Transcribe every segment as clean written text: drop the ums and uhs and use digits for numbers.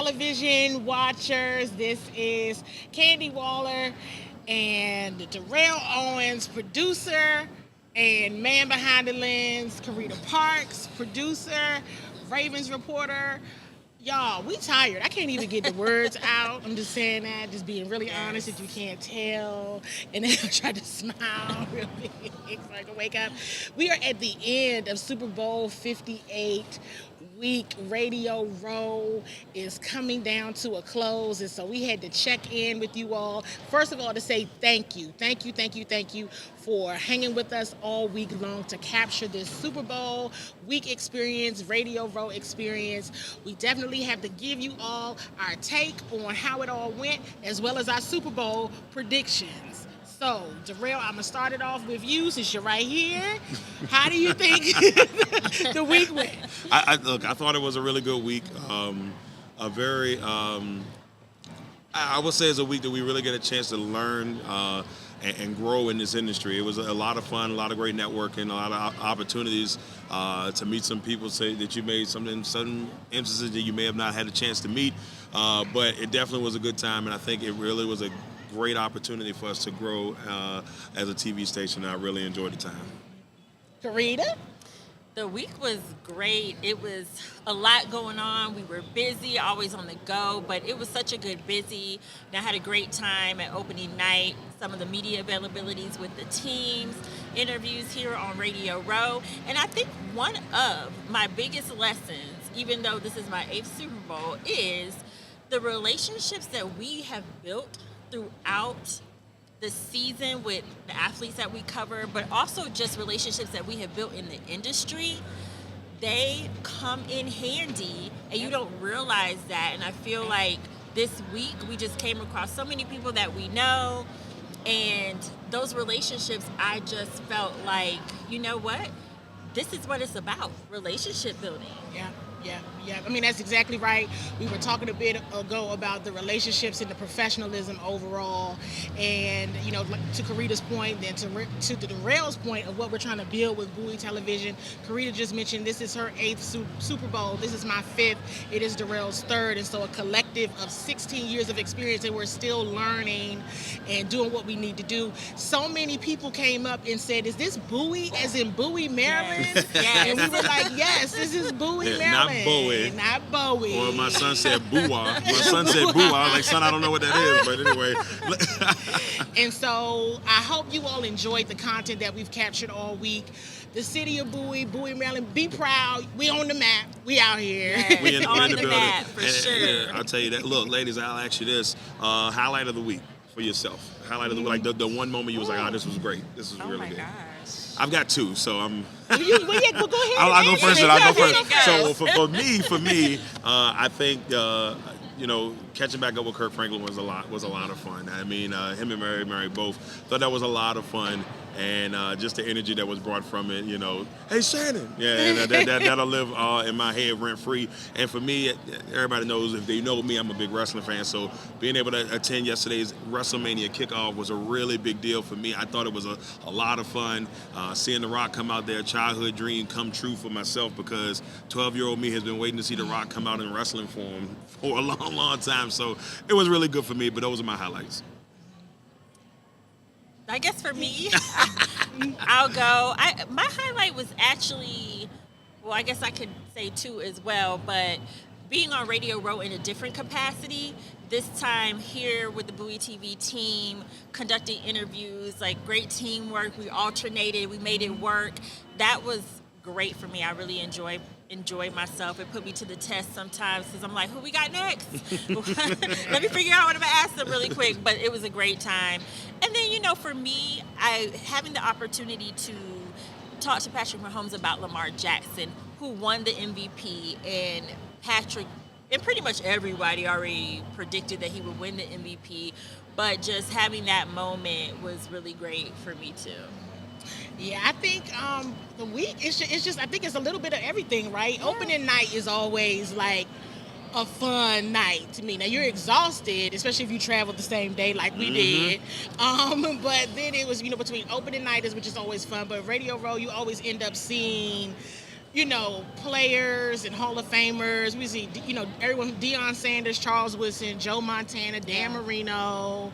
television watchers. This is Candi Waller and Darrell Owens, producer and man behind the lens, Carita Parks, producer, Ravens reporter. Y'all, we tired. I can't even get the words out. I'm just saying that, just being really honest if you can't tell. And then I tried to smile real big so I can wake up. We are at the end of Super Bowl 58 week. Radio Row is coming down to a close, and so we had to check in with you all. First of all, to say thank you for hanging with us all week long to capture this Super Bowl week experience, Radio Row experience. We definitely have to give you all our take on how it all went, as well as our Super Bowl predictions. So, Darrell, I'm going to start it off with you since you're right here. How do you think the week went? Look, I thought it was a really good week. A very, I would say it's a week that we really get a chance to learn and grow in this industry. It was a lot of fun, a lot of great networking, a lot of opportunities to meet some people say that you made some instances that you may have not had a chance to meet. But it definitely was a good time, and I think it really was a great opportunity for us to grow as a TV station. I really enjoyed the time. Carita? The week was great. It was a lot going on. We were busy, always on the go, but it was such a good busy. And I had a great time at opening night, some of the media availabilities with the teams, interviews here on Radio Row. And I think one of my biggest lessons, even though this is my 8th Super Bowl, is the relationships that we have built throughout the season with the athletes that we cover, but also just relationships that we have built in the industry. They come in handy, and you don't realize that. And I feel like this week we just came across so many people that we know, and those relationships, I just felt like, you know what? This is what it's about, relationship building. Yeah. I mean, that's exactly right. We were talking a bit ago about the relationships and the professionalism overall. And, you know, to Carita's point, then to Darrell's point of what we're trying to build with Bowie Television. Carita just mentioned this is her 8th Super Bowl. This is my 5th. It is Darrell's 3rd. And so a collective of 16 years of experience, and we're still learning and doing what we need to do. So many people came up and said, is this Bowie, as in Bowie, Maryland? Yes. And we were like, yes, this is Bowie, Maryland. Not Bowie. Not Bowie. Or my son said boo-wah. My son said boo-wah. I was like, son, I don't know what that is, but anyway. And so I hope you all enjoyed the content that we've captured all week. The city of Bowie, Maryland, be proud. We on the map. We out here. Yes, we in on the the building. map, for sure. Yeah, I'll tell you that. Look, ladies, I'll ask you this. Highlight of the week for yourself. Highlight of the week. Like the one moment you was like, oh, this was great. This was really good. Gosh. I've got 2, so I'm. Well, go ahead. I'll go first. I'll go first. Go. So for me, I think catching back up with Kirk Franklin was a lot of fun. I mean, him and Mary both thought that was a lot of fun, and just the energy that was brought from it. You know, hey Shannon, yeah, that'll live in my head rent free. And for me, everybody knows, if they know me, I'm a big wrestling fan. So being able to attend yesterday's WrestleMania kickoff was a really big deal for me. I thought it was a lot of fun. Seeing The Rock come out there, childhood dream come true for myself, because 12-year-old me has been waiting to see The Rock come out in wrestling form for a long, long time. So it was really good for me, but those are my highlights. I guess for me, I'll go. My highlight was actually, well, I guess I could say 2 as well, but being on Radio Row in a different capacity, this time here with the Bowie TV team, conducting interviews, like great teamwork. We alternated, we made it work. That was great for me. I really enjoyed myself. It put me to the test sometimes, because I'm like, who we got next? Let me figure out what I'm going to ask them really quick. But it was a great time. And then, you know, for me, having the opportunity to talk to Patrick Mahomes about Lamar Jackson, who won the MVP, and Patrick, and pretty much everybody already predicted that he would win the MVP, but just having that moment was really great for me too. Yeah, I think the week, it's just I think it's a little bit of everything, right? Yeah. Opening night is always like a fun night to me. Now, you're exhausted, especially if you traveled the same day like we did. But then it was, between opening night, which is always fun, but Radio Row, you always end up seeing players and Hall of Famers. We see, everyone, Deion Sanders, Charles Woodson, Joe Montana, Dan Marino,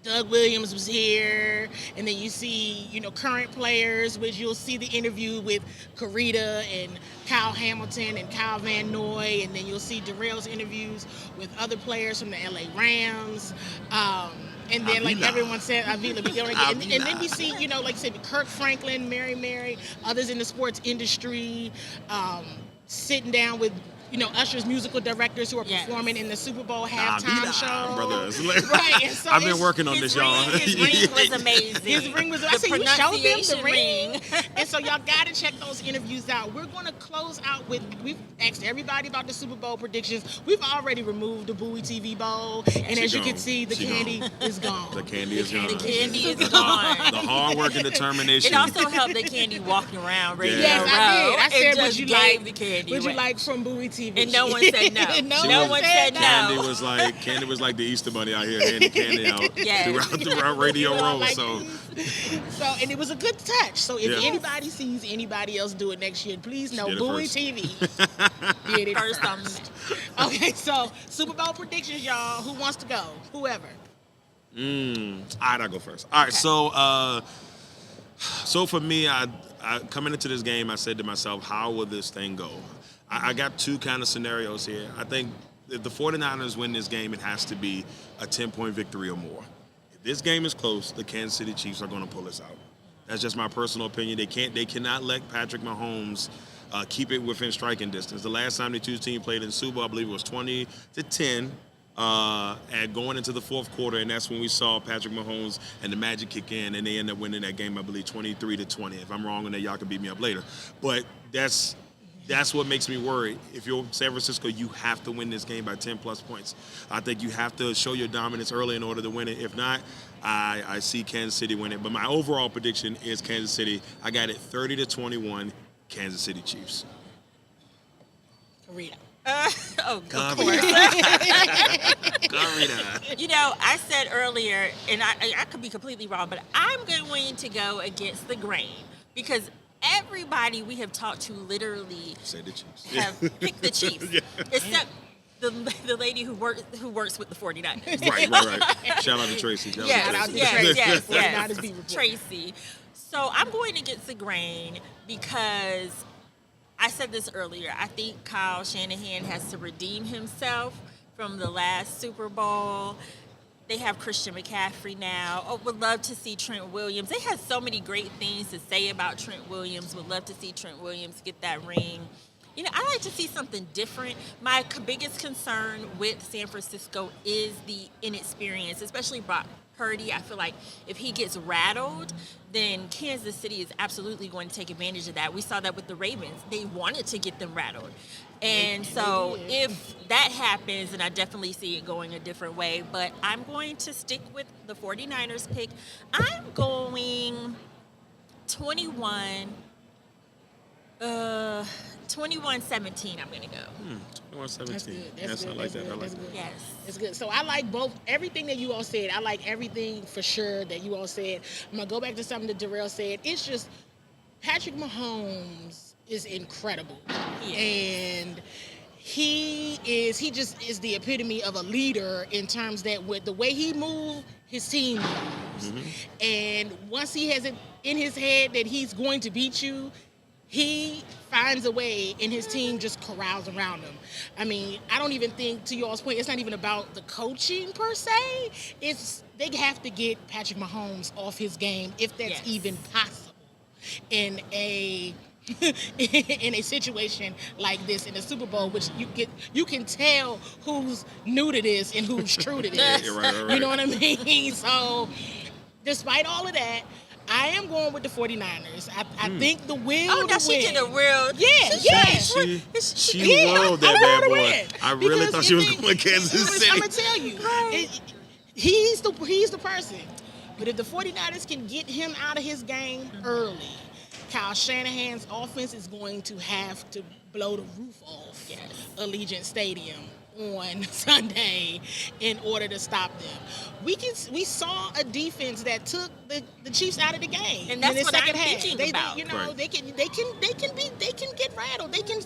Doug Williams was here. And then you see, current players, which you'll see the interview with Carita and Kyle Hamilton and Kyle Van Noy. And then you'll see Darrell's interviews with other players from the LA Rams. And then, like everyone said, Avila. And then we see, like I said, Kirk Franklin, Mary, others in the sports industry, sitting down with, Usher's musical directors who are performing in the Super Bowl halftime show. Brothers. Right. And so I've been working on this, y'all. His ring was amazing. His ring was. I said, you showed them the ring. And so y'all got to check those interviews out. We're going to close out with, we've asked everybody about the Super Bowl predictions. We've already removed the Bowie TV bowl. And as you can see, the candy is gone. The candy is gone. The candy is gone. The hard work and determination. It also helped the candy walking around Radio Yes, I Row. did. I said, would you like the candy? Would you like from Bowie TV? And no one said no. No one said no. Candy was like the Easter Bunny out here handing candy out Yes. throughout Radio Row. Like, So, and it was a good touch. So if anybody sees anybody else do it next year, please know Bowie TV did it first. Okay, so Super Bowl predictions, y'all. Who wants to go? Whoever. all right, I'll go first. All right, so for me, I coming into this game, I said to myself, how will this thing go? I got two kind of scenarios here. I think if the 49ers win this game, it has to be a 10-point victory or more. If this game is close, the Kansas City Chiefs are going to pull us out. That's just my personal opinion. They cannot let Patrick Mahomes keep it within striking distance. The last time the two teams played in the Super Bowl, I believe it was 20-10. And going into the fourth quarter, and that's when we saw Patrick Mahomes and the magic kick in, and they ended up winning that game, I believe, 23-20. If I'm wrong on that, y'all can beat me up later. But that's what makes me worry. If you're San Francisco, you have to win this game by 10-plus points. I think you have to show your dominance early in order to win it. If not, I see Kansas City win it. But my overall prediction is Kansas City. I got it 30-21, Kansas City Chiefs. Carita. Of course. Carita. I said earlier, and I could be completely wrong, but I'm going to go against the grain because everybody we have talked to literally Say the Chiefs. have picked the Chiefs, except the lady who works with the 49ers. Right. Shout out to Tracy. Yes. Tracy. So I'm going against the grain because I said this earlier. I think Kyle Shanahan has to redeem himself from the last Super Bowl. They have Christian McCaffrey now. Oh, would love to see Trent Williams. They had so many great things to say about Trent Williams. Would love to see Trent Williams get that ring. I like to see something different. My biggest concern with San Francisco is the inexperience, especially Brock Purdy. I feel like if he gets rattled, then Kansas City is absolutely going to take advantage of that. We saw that with the Ravens. They wanted to get them rattled. And so if that happens, then I definitely see it going a different way. But I'm going to stick with the 49ers pick. I'm going 21-17, I'm going to go. 21-17. That's I like that. I like that. Yes. It's good. So I like everything that you all said. I like everything for sure that you all said. I'm going to go back to something that Darrell said. It's just Patrick Mahomes is incredible. And he just is the epitome of a leader in terms that with the way he moves, his team moves. Mm-hmm. And once he has it in his head that he's going to beat you, he finds a way and his team just corrals around him. I mean, I don't even think, to y'all's point, it's not even about the coaching per se. They have to get Patrick Mahomes off his game if that's even possible in a situation like this in the Super Bowl, which you can tell who's new to this and who's true to this. Right. You know what I mean? So, despite all of that, I am going with the 49ers. I think the will to win. She did a real... She rolled that bad boy. I really thought she was going Kansas City. I'm going to tell you. Right. He's the person. But if the 49ers can get him out of his game early, Kyle Shanahan's offense is going to have to blow the roof off Allegiant Stadium on Sunday in order to stop them. We saw a defense that took the Chiefs out of the game, and that's in the what second I'm half. thinking about. They can rattled. They can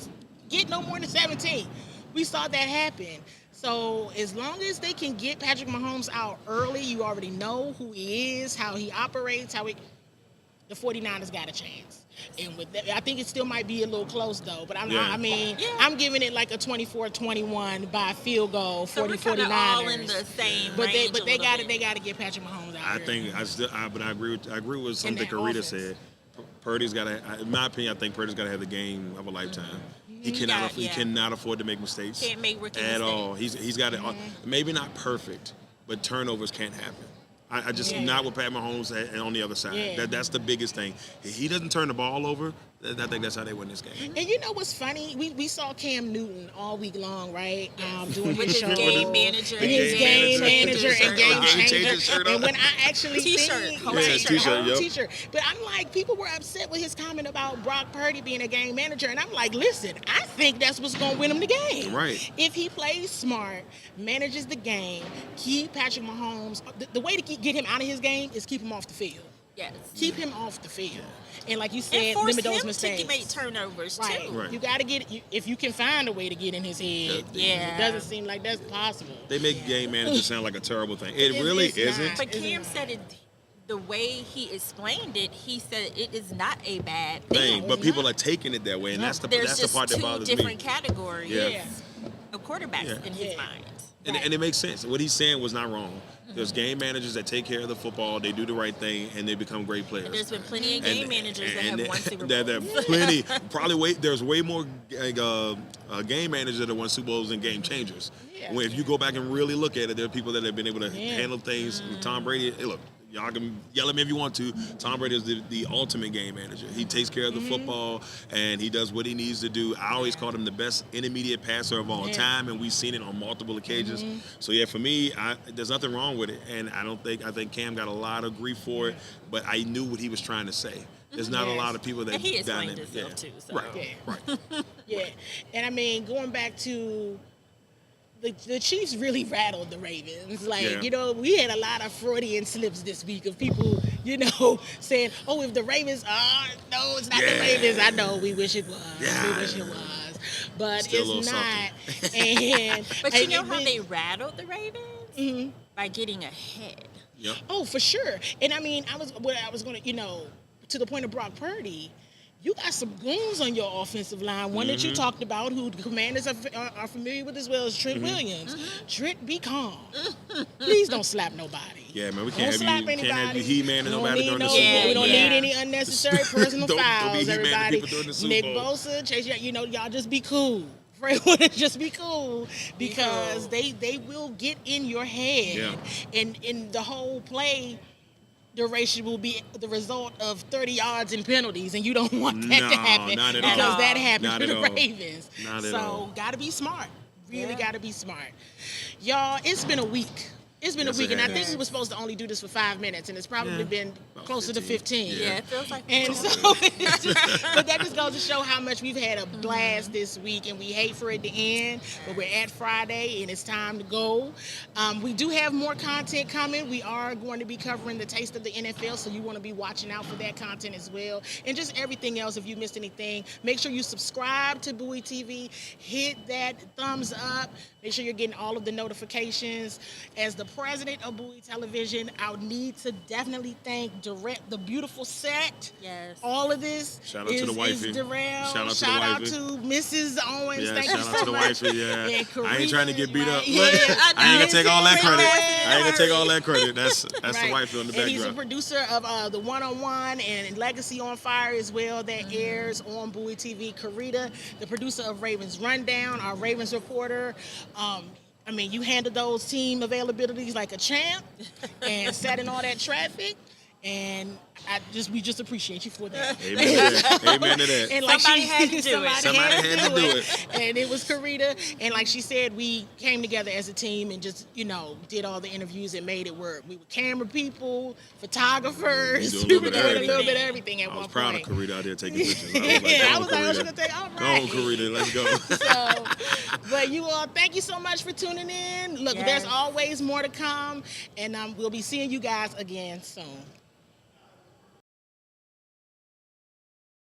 get no more than 17. We saw that happen. So as long as they can get Patrick Mahomes out early, you already know who he is, how he operates, the 49ers got a chance. And with that, I think it still might be a little close though. But I'm giving it like a 24-21 by field goal for the 49ers. All in the same range but they got to get Patrick Mahomes out. I agree with something Carita said. Purdy's got to, in my opinion, I think Purdy's got to have the game of a lifetime. He cannot afford to make mistakes. Can't make rookie at mistakes. all. He's got it. Maybe not perfect, but turnovers can't happen. I just not with Pat Mahomes and on the other side. Yeah. That's the biggest thing. If he doesn't turn the ball over, I think that's how they win this game. And you know what's funny? We saw Cam Newton all week long, right? Doing With his his show. game manager. With his game manager and game changer. And when I actually T-shirt. T-shirt. But I'm like, people were upset with his comment about Brock Purdy being a game manager. And I'm like, listen, I think that's what's going to win him the game. Right. If he plays smart, manages the game, keep Patrick Mahomes. The way to get him out of his game is keep him off the field. Yes. Keep him off the field. And like you said, and limit those him mistakes. to make turnovers Right. too. Right. You got to if you can find a way to get in his head. It doesn't seem like that's possible. They make game managers sound like a terrible thing. It really isn't. But Cam said it. The way he explained it, he said it is not a bad thing. But people are taking it that way, and that's the part that bothers me. There's just two different categories Yeah. of quarterbacks in his mind. And it makes sense. What he's saying was not wrong. There's game managers that take care of the football, they do the right thing, and they become great players. And there's been plenty of game managers that have won Super Bowls. There are plenty. There's way more game managers that have won Super Bowls than game changers. Yeah. When if you go back and really look at it, there are people that have been able to handle things. Tom Brady, hey, look. Y'all can yell at me if you want to. Tom Brady is the ultimate game manager. He takes care of the football, and he does what he needs to do. I always called him the best intermediate passer of all time, and we've seen it on multiple occasions. So, for me, there's nothing wrong with it. And I think Cam got a lot of grief for it, but I knew what he was trying to say. There's not a lot of people that... And he explained himself, too. So. Right. And, I mean, going back to... The Chiefs really rattled the Ravens. We had a lot of Freudian slips this week of people, saying, oh, if the Ravens are, no, it's not the Ravens. I know, we wish it was. Yeah. We wish it was. But Still it's not. But you know how they rattled the Ravens? Mm-hmm. By getting ahead. Yep. Oh, for sure. And I mean, I was going to, to the point of Brock Purdy, you got some goons on your offensive line. One that you talked about, who the Commanders are familiar with as well, as Trent Williams. Trent, be calm. Please don't slap nobody. Yeah, man, we can't have you He-Man and nobody during the Super Bowl. We don't need any unnecessary personal Don't be fouls, He-Man and everybody. people during the Super Nick Bowl. Bosa, Chase, y'all just be cool. Just be cool, because they will get in your head. Yeah. And in the whole play duration will be the result of 30 yards and penalties, and you don't want that to happen. Not at because all. that happened Not to at the all. Ravens. Not at all. So gotta be smart. Really gotta be smart. Y'all, it's been a week. It's been Yes, a week, it and I has. think we were supposed to only do this for 5 minutes, and it's probably been closer to 15. Yeah, it feels like. And so, but that just goes to show how much we've had a blast this week, and we hate for it to end. But we're at Friday, and it's time to go. We do have more content coming. We are going to be covering the taste of the NFL, so you want to be watching out for that content as well. And just everything else. If you missed anything, make sure you subscribe to Bowie TV. Hit that thumbs up. Make sure you're getting all of the notifications. As the president of Bowie Television, I'll need to definitely thank Darrell, the beautiful set. Yes. All of this Shout out to the wifey. is Darrell. Shout out to the Shout out wifey. to Mrs. Owens. Yeah, Thank shout you out so to the much. wifey, yeah. And I ain't Carita, trying to get beat up. right? Look, I ain't gonna take all that credit. Right. I ain't gonna take all that credit. That's Right. the wifey on the And he's a background. producer of the One-on-One and Legacy on Fire as well, that airs on Bowie TV. Carita, the producer of Ravens Rundown, our Ravens reporter. I mean, you handled those team availabilities like a champ, and sat in all that traffic. And we just appreciate you for that. Amen to that. Amen to that. And like Somebody had to do it. Somebody had to do it. And it was Carita. And like she said, we came together as a team and just, did all the interviews and made it work. We were camera people, photographers. We We doing a little bit of everything at I one was proud point. of Carita out there taking pictures. I was like, Carita. she gonna take all right. Go on, Carita. Let's go. So, but you all, thank you so much for tuning in. Look, Yes. there's always more to come, and we'll be seeing you guys again soon.